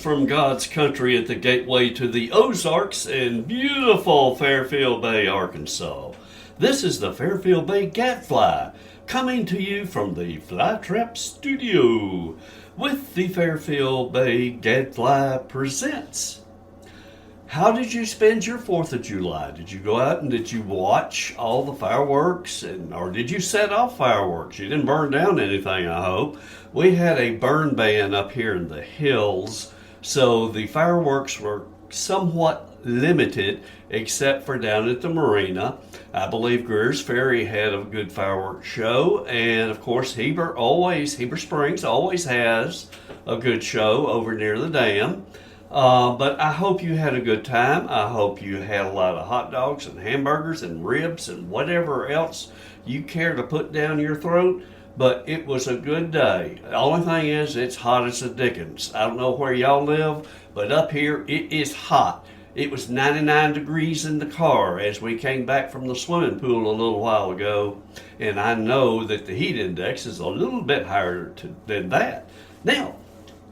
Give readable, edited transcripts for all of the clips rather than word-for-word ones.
from God's country at the gateway to the Ozarks in beautiful Fairfield Bay, Arkansas. This is the Fairfield Bay Gadfly, coming to you from the Flytrap Studio with the Fairfield Bay Gadfly Presents. How did you spend your 4th of July? Did you go out and did you watch all the fireworks or did you set off fireworks? You didn't burn down anything, I hope. We had a burn ban up here in the hills, so the fireworks were somewhat limited except for down at the marina. I believe Greer's Ferry had a good fireworks show, and of course Heber Springs always has a good show over near the dam. But I hope you had a good time. I hope you had a lot of hot dogs and hamburgers and ribs and whatever else you care to put down your throat. But it was a good day. The only thing is, it's hot as the dickens. I don't know where y'all live, but up here it is hot. It was 99 degrees in the car as we came back from the swimming pool a little while ago. And I know that the heat index is a little bit higher than that. Now,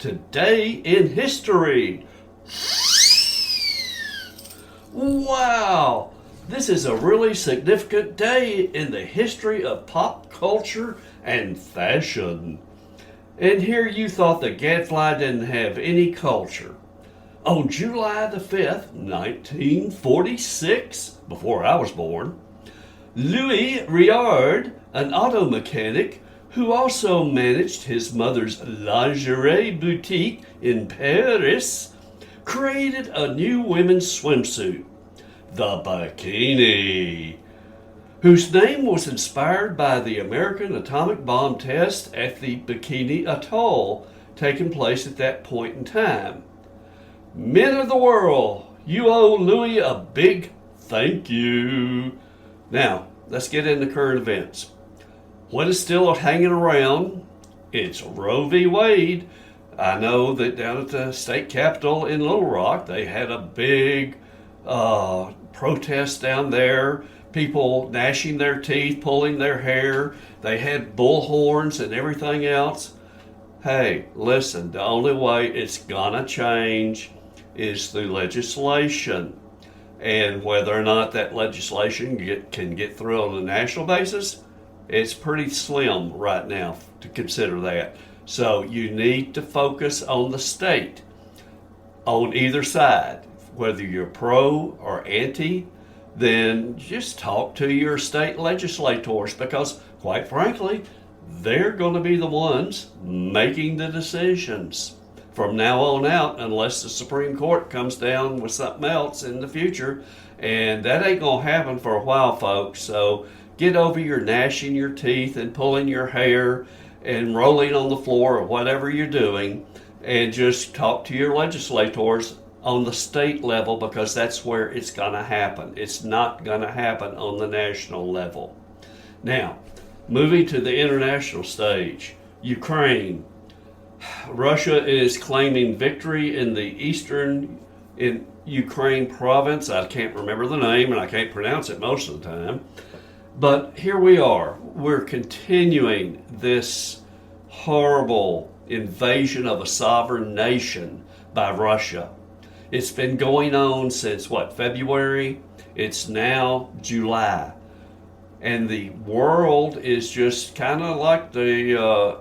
today in history. Wow! This is a really significant day in the history of pop culture and fashion. And here you thought the Gadfly didn't have any culture. On July the 5th, 1946, before I was born, Louis Riard, an auto mechanic who also managed his mother's lingerie boutique in Paris, created a new women's swimsuit, the bikini, whose name was inspired by the American atomic bomb test at the Bikini Atoll taking place at that point in time. Men of the world, you owe Louis a big thank you. Now, let's get into current events. What is still hanging around? It's Roe v. Wade. I know that down at the state capitol in Little Rock, they had a big protest down there. People gnashing their teeth, pulling their hair. They had bullhorns and everything else. Hey, listen, the only way it's gonna change is through legislation. And whether or not that legislation can get through on a national basis, it's pretty slim right now to consider that. So you need to focus on the state, on either side. Whether you're pro or anti, then just talk to your state legislators because, quite frankly, they're going to be the ones making the decisions from now on out, unless the Supreme Court comes down with something else in the future. And that ain't going to happen for a while, folks. So get over your gnashing your teeth and pulling your hair and rolling on the floor or whatever you're doing, and just talk to your legislators on the state level because that's where it's going to happen. It's not going to happen on the national level. Now, moving to the international stage, Ukraine. Russia is claiming victory in the eastern Ukraine province. I can't remember the name and I can't pronounce it most of the time. But here we are. We're continuing this horrible invasion of a sovereign nation by Russia. It's been going on since, February? It's now July. And the world is just kind of like the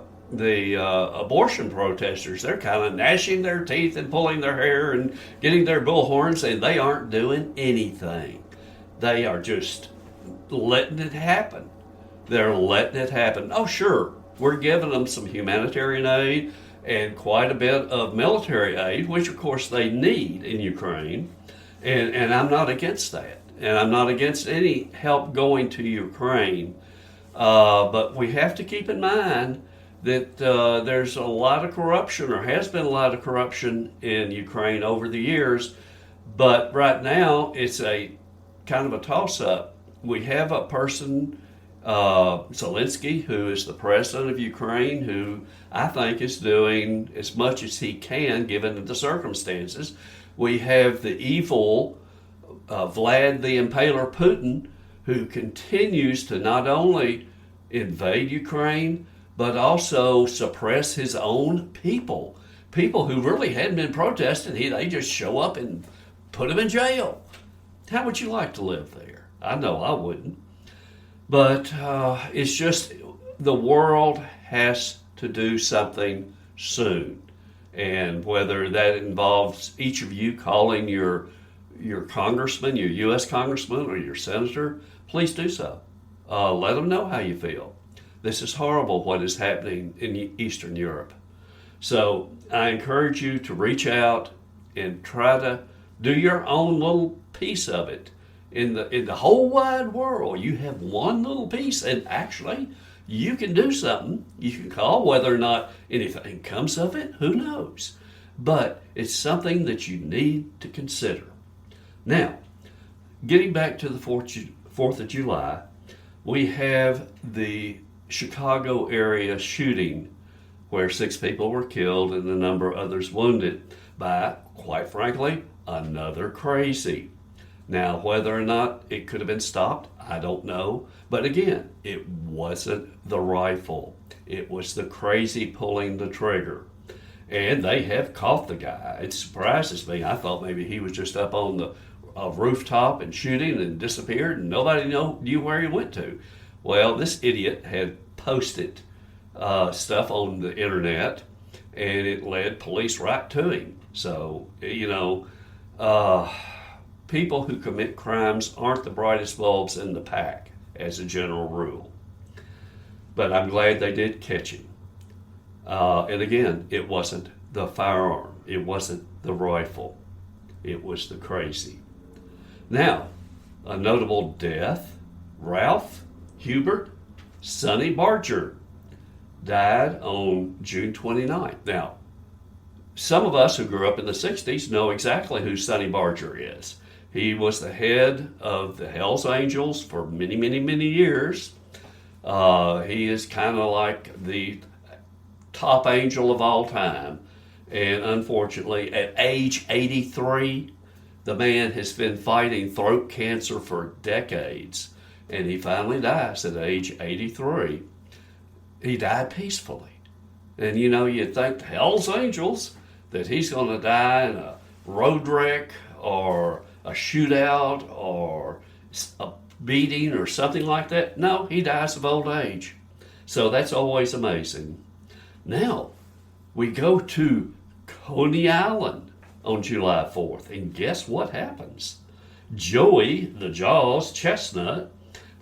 abortion protesters. They're kind of gnashing their teeth and pulling their hair and getting their bullhorns, and they aren't doing anything. They are just letting it happen. They're letting it happen. Oh, sure, we're giving them some humanitarian aid and quite a bit of military aid, which of course they need in Ukraine. And I'm not against that. And I'm not against any help going to Ukraine. But we have to keep in mind that there's a lot of corruption, or has been a lot of corruption in Ukraine over the years. But right now, it's a kind of a toss-up. We have a person, Zelensky, who is the president of Ukraine, who I think is doing as much as he can given the circumstances. We have the evil Vlad the Impaler Putin, who continues to not only invade Ukraine, but also suppress his own people. people who really hadn't been protesting, they just show up and put them in jail. How would you like to live there? I know I wouldn't. But it's just the world has to do something soon. And whether that involves each of you calling your congressman, your U.S. congressman, or your senator, please do so. Let them know how you feel. This is horrible what is happening in Eastern Europe. So I encourage you to reach out and try to do your own little piece of it. In the whole wide world, you have one little piece, and actually, you can do something. You can call. Whether or not anything comes of it, who knows? But it's something that you need to consider. Now, getting back to the 4th of July, we have the Chicago area shooting where 6 people were killed and a number of others wounded by, quite frankly, another crazy. Now, whether or not it could have been stopped, I don't know. But again, it wasn't the rifle. It was the crazy pulling the trigger. And they have caught the guy. It surprises me. I thought maybe he was just up on the rooftop and shooting and disappeared and nobody knew where he went to. Well, this idiot had posted stuff on the internet and it led police right to him. So, people who commit crimes aren't the brightest bulbs in the pack, as a general rule. But I'm glad they did catch him. And again, it wasn't the firearm. It wasn't the rifle. It was the crazy. Now, a notable death, Ralph Hubert Sonny Barger died on June 29th. Now, some of us who grew up in the 60s know exactly who Sonny Barger is. He was the head of the Hells Angels for many, many, many years. He is kind of like the top angel of all time. And unfortunately, at age 83, the man has been fighting throat cancer for decades. And he finally dies at age 83. He died peacefully. And you'd think the Hells Angels that he's going to die in a road wreck or a shootout or a beating or something like that. No, he dies of old age. So that's always amazing. Now, we go to Coney Island on July 4th, and guess what happens? Joey, the Jaws Chestnut,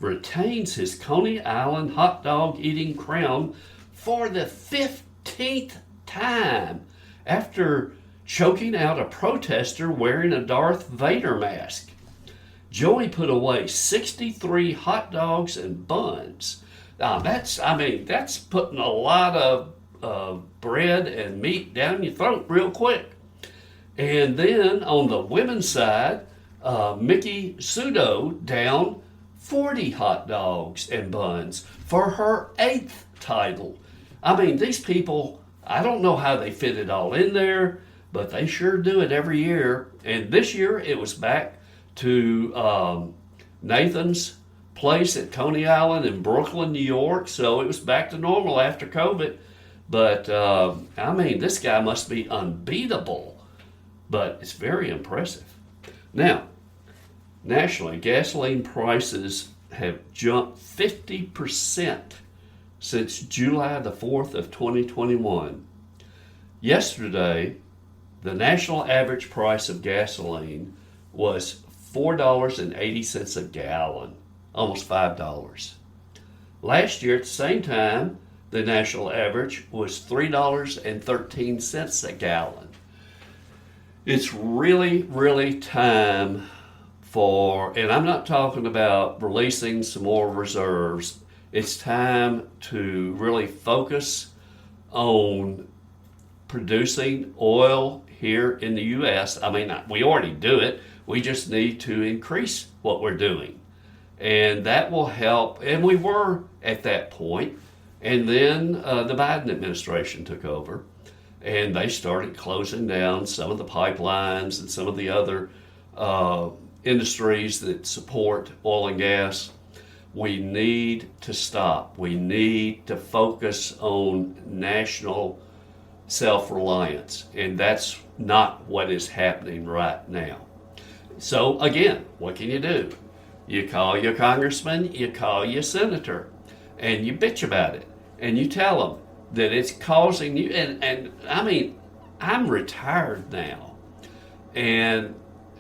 retains his Coney Island hot dog eating crown for the 15th time after choking out a protester wearing a Darth Vader mask. Joey put away 63 hot dogs and buns. Now that's putting a lot of bread and meat down your throat real quick. And then on the women's side, Mickey Sudo down 40 hot dogs and buns for her 8th title. These people, I don't know how they fit it all in there, but they sure do it every year. And this year it was back to Nathan's place at Coney Island in Brooklyn, New York. So it was back to normal after COVID. But this guy must be unbeatable. But it's very impressive. Now, nationally, gasoline prices have jumped 50% since July the 4th of 2021. Yesterday, the national average price of gasoline was $4.80 a gallon, almost $5. Last year at the same time, the national average was $3.13 a gallon. It's really, really time for, and I'm not talking about releasing some more reserves, it's time to really focus on producing oil here in the U.S. We already do it. We just need to increase what we're doing. And that will help. And we were at that point. And then the Biden administration took over. And they started closing down some of the pipelines and some of the other industries that support oil and gas. We need to stop. We need to focus on national self-reliance, and that's not what is happening right now. So again, what can you do? You call your congressman, you call your senator, and you bitch about it, and you tell them that it's causing you, and I mean, I'm retired now, and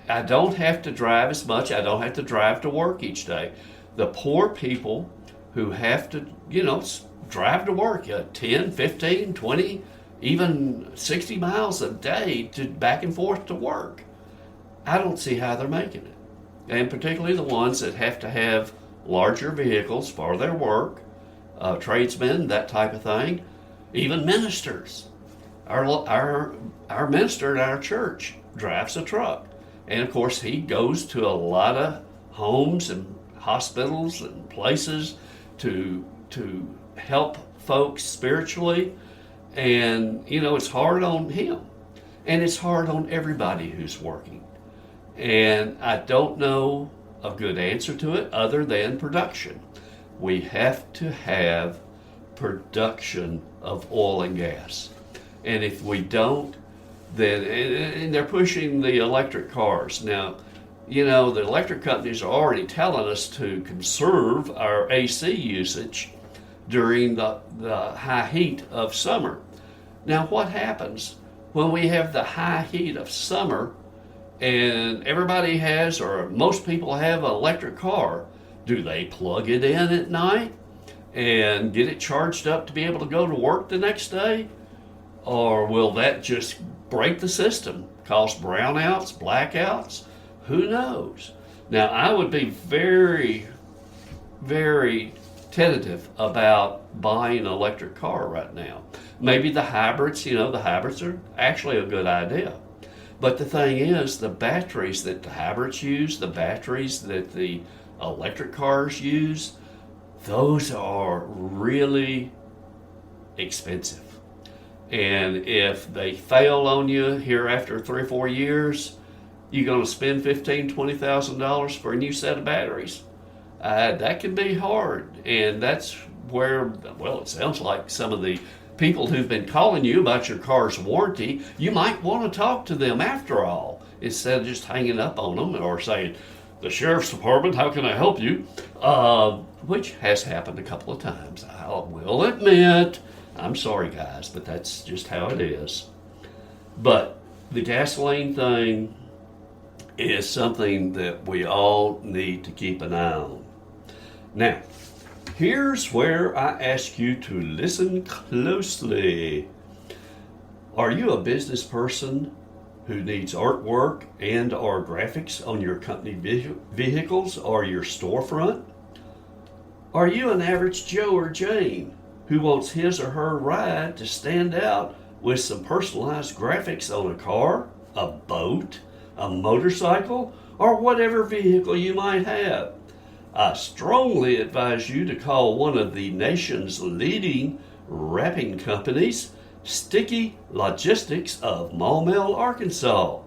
I don't have to drive as much. I don't have to drive to work each day. The poor people who have to, drive to work 10, 15, 20, even 60 miles a day to back and forth to work. I don't see how they're making it. And particularly the ones that have to have larger vehicles for their work, tradesmen, that type of thing, even ministers. Our minister at our church drives a truck. And of course, he goes to a lot of homes and hospitals and places to help folks spiritually. And, it's hard on him. And it's hard on everybody who's working. And I don't know a good answer to it other than production. We have to have production of oil and gas. And if we don't, then, and they're pushing the electric cars. Now, the electric companies are already telling us to conserve our AC usage during the high heat of summer. Now, what happens when we have the high heat of summer and everybody has, or most people have, an electric car? Do they plug it in at night and get it charged up to be able to go to work the next day? Or will that just break the system, cause brownouts, blackouts? Who knows? Now, I would be very, very tentative about buying an electric car right now. Maybe the hybrids, the hybrids are actually a good idea. But the thing is, the batteries that the hybrids use, the batteries that the electric cars use, those are really expensive. And if they fail on you here after 3 or 4 years, you're going to spend $15,000, $20,000 for a new set of batteries. That can be hard. And that's where, it sounds like some of the people who've been calling you about your car's warranty, you might want to talk to them after all, instead of just hanging up on them or saying, the sheriff's department, how can I help you? Which has happened a couple of times, I will admit. I'm sorry, guys, but that's just how it is. But the gasoline thing is something that we all need to keep an eye on. Now, here's where I ask you to listen closely. Are you a business person who needs artwork and or graphics on your company vehicles or your storefront? Are you an average Joe or Jane who wants his or her ride to stand out with some personalized graphics on a car, a boat, a motorcycle, or whatever vehicle you might have? I strongly advise you to call one of the nation's leading wrapping companies, Sticky Logistics of Maumelle, Arkansas.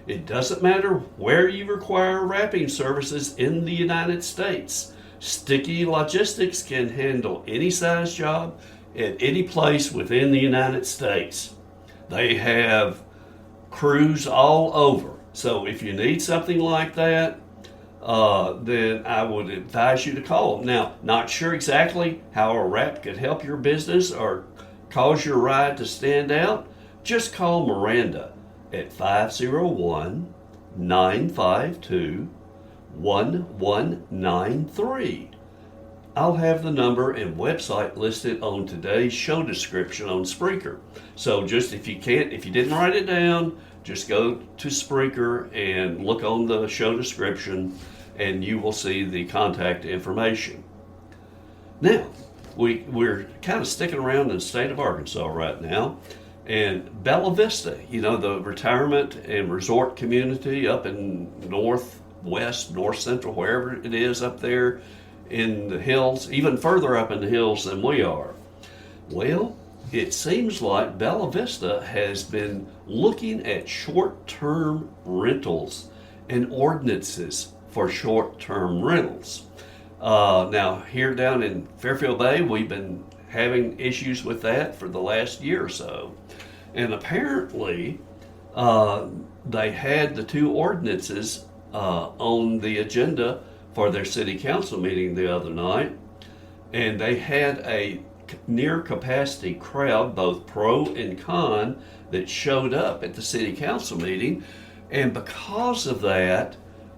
It doesn't matter where you require wrapping services in the United States. Sticky Logistics can handle any size job at any place within the United States. They have crews all over. So if you need something like that, then I would advise you to call them. Now, not sure exactly how a wrap could help your business or cause your ride to stand out? Just call Miranda at 501-952-1193. I'll have the number and website listed on today's show description on Spreaker. So just if you didn't write it down, just go to Spreaker and look on the show description and you will see the contact information. Now, we're kind of sticking around in the state of Arkansas right now. And Bella Vista, the retirement and resort community up in northwest, north central, wherever it is up there in the hills, even further up in the hills than we are. Well, it seems like Bella Vista has been looking at short-term rentals and ordinances for short-term rentals. Now, here down in Fairfield Bay, we've been having issues with that for the last year or so. And apparently, they had the two ordinances on the agenda for their city council meeting the other night, and they had a near capacity crowd, both pro and con, that showed up at the city council meeting. And because of that,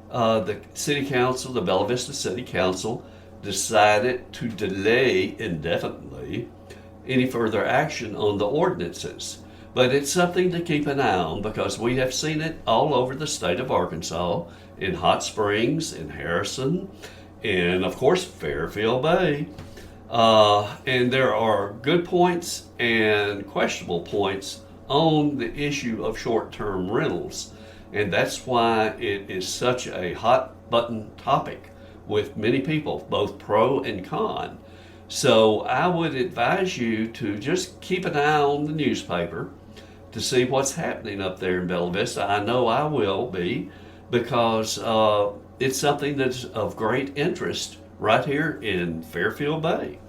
the city council, the Bella Vista City Council, decided to delay indefinitely any further action on the ordinances. But it's something to keep an eye on because we have seen it all over the state of Arkansas, in Hot Springs, in Harrison, and of course Fairfield Bay. And there are good points and questionable points on the issue of short-term rentals. And that's why it is such a hot button topic with many people, both pro and con. So I would advise you to just keep an eye on the newspaper to see what's happening up there in Bella Vista. I know I will be, because it's something that's of great interest right here in Fairfield Bay.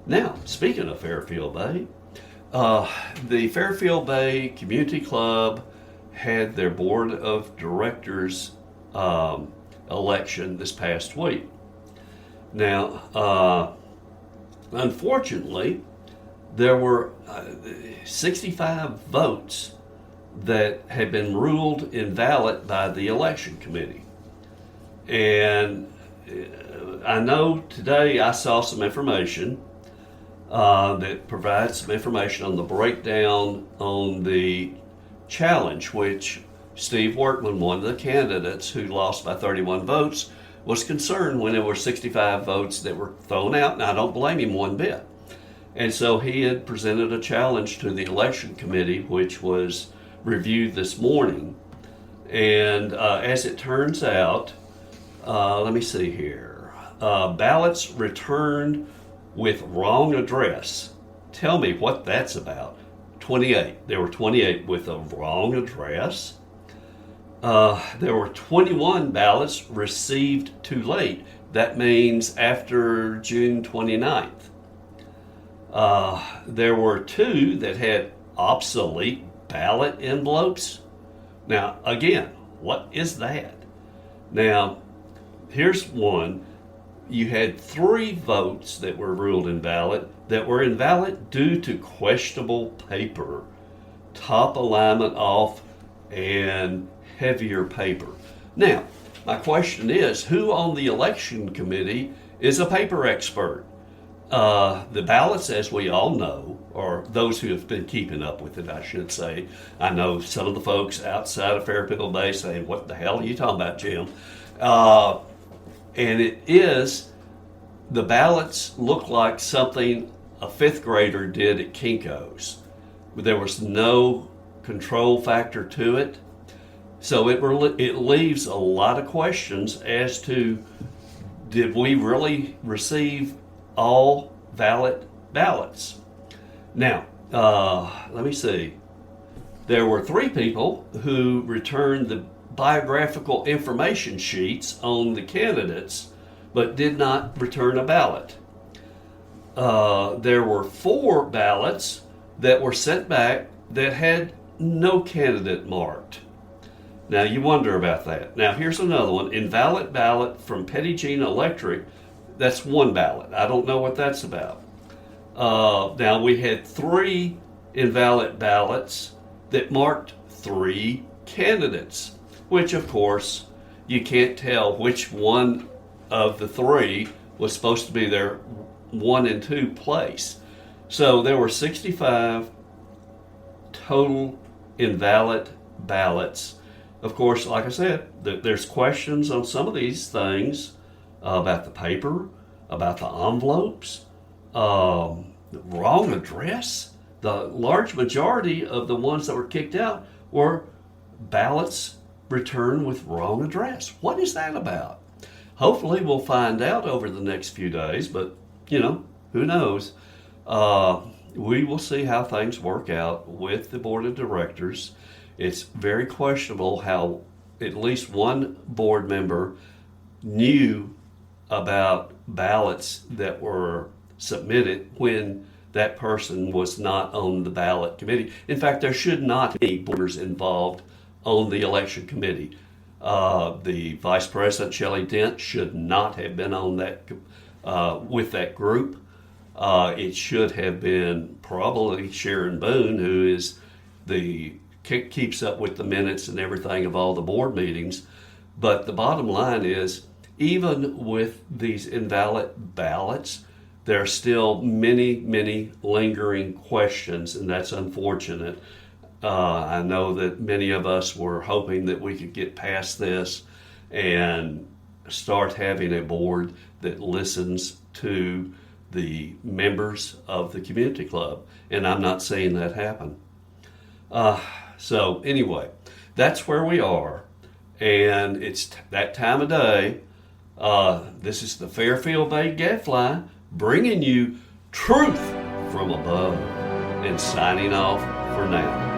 Now, speaking of Fairfield Bay, the Fairfield Bay Community Club had their board of directors election this past week. Now, unfortunately, there were 65 votes that had been ruled invalid by the election committee. And I know today I saw some information that provides some information on the breakdown on the challenge, which Steve Workman, one of the candidates who lost by 31 votes, was concerned when there were 65 votes that were thrown out, and I don't blame him one bit. And so he had presented a challenge to the election committee, which was reviewed this morning. And as it turns out, let me see here, ballots returned with wrong address. Tell me what that's about. 28. There were 28 with a wrong address. There were 21 ballots received too late. That means after June 29th. There were 2 that had obsolete ballot envelopes. Now, again, what is that? Now, here's one. You had 3 votes that were ruled invalid that were invalid due to questionable paper, top alignment off, and heavier paper. Now, my question is, who on the election committee is a paper expert? The ballots, as we all know, or those who have been keeping up with it, I should say. I know some of the folks outside of Fairfield Bay saying, what the hell are you talking about, Jim? And it is, the ballots look like something a 5th grader did at Kinko's. There was no control factor to it. So it leaves a lot of questions as to, did we really receive all valid ballots? Now, let me see. There were 3 people who returned the biographical information sheets on the candidates, but did not return a ballot. There were 4 ballots that were sent back that had no candidate marked. Now, you wonder about that. Now, here's another one. Invalid ballot from Petty Jean Electric. That's 1 ballot. I don't know what that's about. Now, we had 3 invalid ballots that marked 3 candidates, which, of course, you can't tell which one of the 3 was supposed to be their 1 and 2 place. So there were 65 total invalid ballots. Of course, like I said, there's questions on some of these things about the paper, about the envelopes, the wrong address. The large majority of the ones that were kicked out were ballots returned with wrong address. What is that about? Hopefully we'll find out over the next few days, but, who knows? We will see how things work out with the board of directors. It's very questionable how at least one board member knew about ballots that were submitted when that person was not on the ballot committee. In fact, there should not be board members involved on the election committee. The vice president, Shelley Dent, should not have been on that with that group. It should have been probably Sharon Boone, who is keeps up with the minutes and everything of all the board meetings. But the bottom line is, even with these invalid ballots, there are still many, many lingering questions, and that's unfortunate. I know that many of us were hoping that we could get past this and start having a board that listens to the members of the community club, and I'm not seeing that happen. So anyway, that's where we are, and it's that time of day. This is the Fairfield Bay Gadfly bringing you truth from above and signing off for now.